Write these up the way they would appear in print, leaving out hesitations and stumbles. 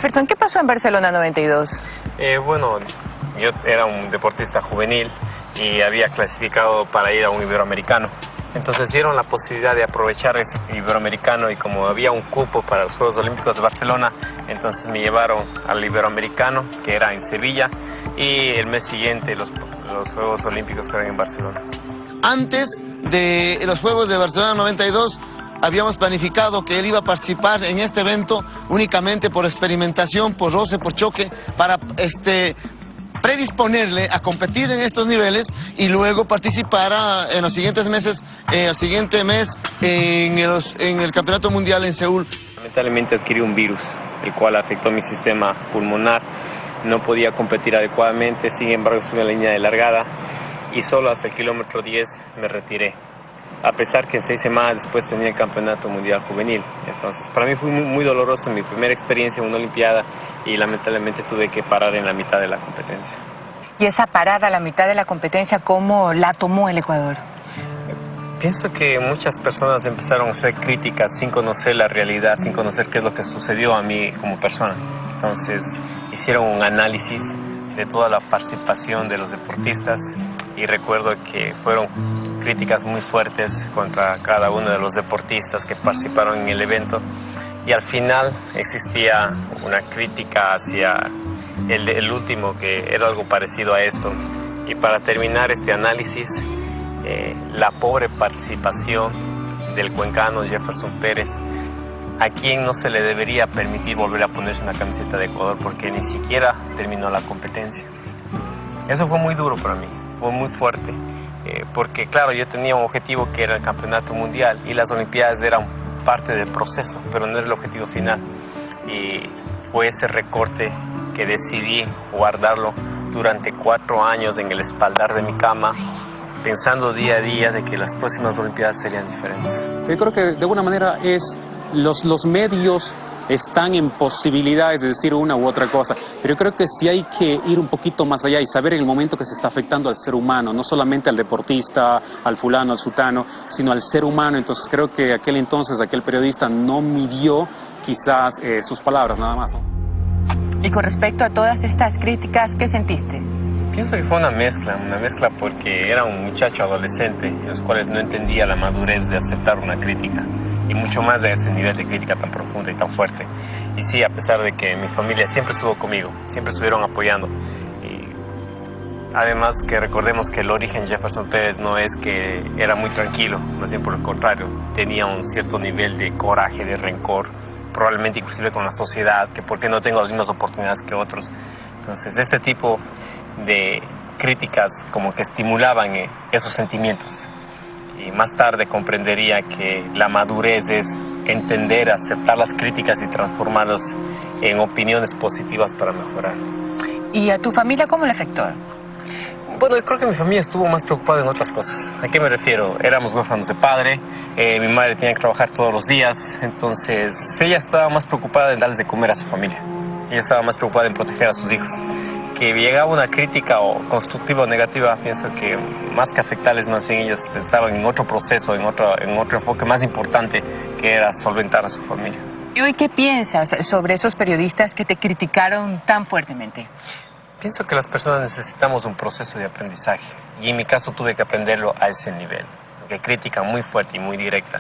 Jefferson, ¿qué pasó en Barcelona 92? Bueno, yo era un deportista juvenil y había clasificado para ir a un iberoamericano. Entonces vieron la posibilidad de aprovechar ese iberoamericano y como había un cupo para los Juegos Olímpicos de Barcelona, entonces me llevaron al iberoamericano, que era en Sevilla, y el mes siguiente los Juegos Olímpicos que eran en Barcelona. Antes de los Juegos de Barcelona 92, habíamos planificado que él iba a participar en este evento únicamente por experimentación, por roce, por choque, para predisponerle a competir en estos niveles y luego participar en los siguientes meses, el siguiente mes en el Campeonato Mundial en Seúl. Lamentablemente adquirí un virus, el cual afectó mi sistema pulmonar. No podía competir adecuadamente, sin embargo estuve en la línea de largada y solo hasta el kilómetro 10 me retiré. A pesar que en 6 semanas después tenía el Campeonato Mundial Juvenil. Entonces, para mí fue muy doloroso mi primera experiencia en una Olimpiada y lamentablemente tuve que parar en la mitad de la competencia. ¿Y esa parada a la mitad de la competencia, cómo la tomó el Ecuador? Pienso que muchas personas empezaron a hacer críticas sin conocer la realidad, sin conocer qué es lo que sucedió a mí como persona. Entonces, hicieron un análisis de toda la participación de los deportistas y recuerdo que fueron críticas muy fuertes contra cada uno de los deportistas que participaron en el evento y al final existía una crítica hacia el último que era algo parecido a esto. Y para terminar este análisis, la pobre participación del cuencano Jefferson Pérez, a quien no se le debería permitir volver a ponerse una camiseta de Ecuador porque ni siquiera terminó la competencia. Eso fue muy duro para mí, fue muy fuerte, porque claro, yo tenía un objetivo que era el campeonato mundial y las Olimpiadas eran parte del proceso, pero no era el objetivo final. Y fue ese recorte que decidí guardarlo durante 4 años en el espaldar de mi cama, pensando día a día de que las próximas Olimpiadas serían diferentes. Yo creo que de alguna manera los medios están en posibilidades de decir una u otra cosa, pero yo creo que sí hay que ir un poquito más allá y saber en el momento que se está afectando al ser humano, no solamente al deportista, al fulano, al sutano, sino al ser humano. Entonces creo que aquel periodista no midió quizás sus palabras nada más, ¿no? Y con respecto a todas estas críticas, ¿qué sentiste? Pienso que fue una mezcla porque era un muchacho adolescente, en los cuales no entendía la madurez de aceptar una crítica. Y mucho más de ese nivel de crítica tan profunda y tan fuerte. Y sí, a pesar de que mi familia siempre estuvo conmigo, siempre estuvieron apoyando. Y además que recordemos que el origen Jefferson Pérez no es que era muy tranquilo, más bien por el contrario, tenía un cierto nivel de coraje, de rencor, probablemente inclusive con la sociedad, que por qué no tengo las mismas oportunidades que otros. Entonces, este tipo de críticas como que estimulaban esos sentimientos. Y más tarde comprendería que la madurez es entender, aceptar las críticas y transformarlas en opiniones positivas para mejorar. ¿Y a tu familia cómo le afectó? Bueno, yo creo que mi familia estuvo más preocupada en otras cosas. ¿A qué me refiero? Éramos huérfanos de padre, mi madre tenía que trabajar todos los días, entonces ella estaba más preocupada en darles de comer a su familia. Ella estaba más preocupada en proteger a sus hijos. Que llegaba una crítica o constructiva o negativa, pienso que más que afectarles, más bien ellos estaban en otro proceso, en otro enfoque más importante, que era solventar a su familia. ¿Y hoy qué piensas sobre esos periodistas que te criticaron tan fuertemente? Pienso que las personas necesitamos un proceso de aprendizaje y en mi caso tuve que aprenderlo a ese nivel, que critican muy fuerte y muy directa.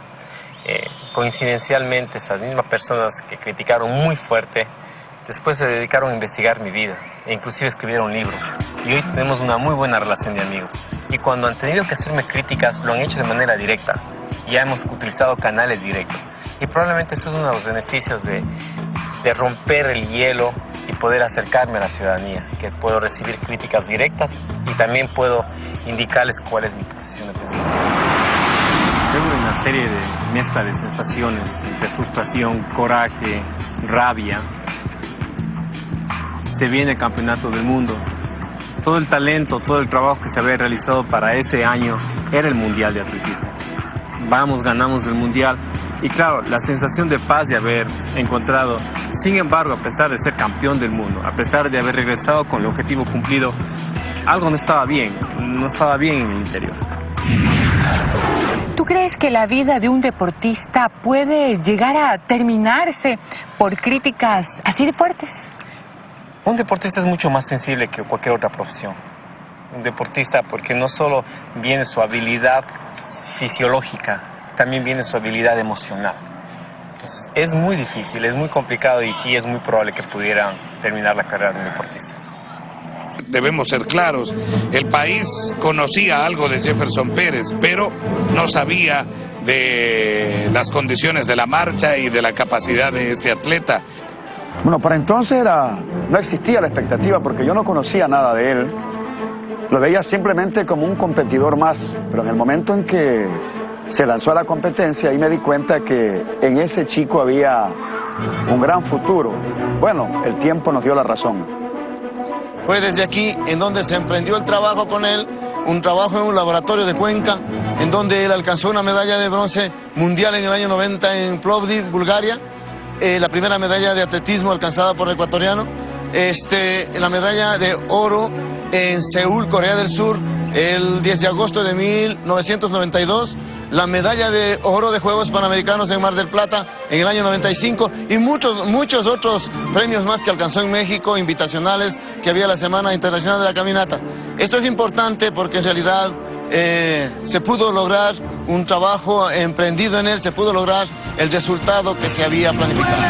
Coincidencialmente, esas mismas personas que criticaron muy fuerte después se dedicaron a investigar mi vida e inclusive escribieron libros. Y hoy tenemos una muy buena relación de amigos. Y cuando han tenido que hacerme críticas, lo han hecho de manera directa. Ya hemos utilizado canales directos. Y probablemente eso es uno de los beneficios de romper el hielo y poder acercarme a la ciudadanía, que puedo recibir críticas directas y también puedo indicarles cuál es mi posición de pensamiento. Tengo una serie de mezcla de sensaciones entre frustración, coraje, rabia. Se viene el campeonato del mundo. Todo el talento, todo el trabajo que se había realizado para ese año era el mundial de atletismo. Vamos, ganamos el mundial y claro, la sensación de paz de haber encontrado. Sin embargo, a pesar de ser campeón del mundo, a pesar de haber regresado con el objetivo cumplido, algo no estaba bien en el interior. ¿Tú crees que la vida de un deportista puede llegar a terminarse por críticas así de fuertes? Un deportista es mucho más sensible que cualquier otra profesión. Un deportista, porque no solo viene su habilidad fisiológica, también viene su habilidad emocional. Entonces, es muy difícil, es muy complicado y sí es muy probable que pudieran terminar la carrera de un deportista. Debemos ser claros, el país conocía algo de Jefferson Pérez, pero no sabía de las condiciones de la marcha y de la capacidad de este atleta. Bueno, para entonces no existía la expectativa porque yo no conocía nada de él. Lo veía simplemente como un competidor más, pero en el momento en que se lanzó a la competencia, ahí me di cuenta que en ese chico había un gran futuro. Bueno, el tiempo nos dio la razón. Fue desde aquí en donde se emprendió el trabajo con él, un trabajo en un laboratorio de Cuenca, en donde él alcanzó una medalla de bronce mundial en el año 90 en Plovdiv, Bulgaria, la primera medalla de atletismo alcanzada por el ecuatoriano, la medalla de oro en Seúl, Corea del Sur, el 10 de agosto de 1992, la medalla de oro de Juegos Panamericanos en Mar del Plata en el año 95 y muchos otros premios más que alcanzó en México, invitacionales que había la Semana Internacional de la Caminata. Esto es importante porque en realidad se pudo lograr un trabajo emprendido en él, se pudo lograr el resultado que se había planificado.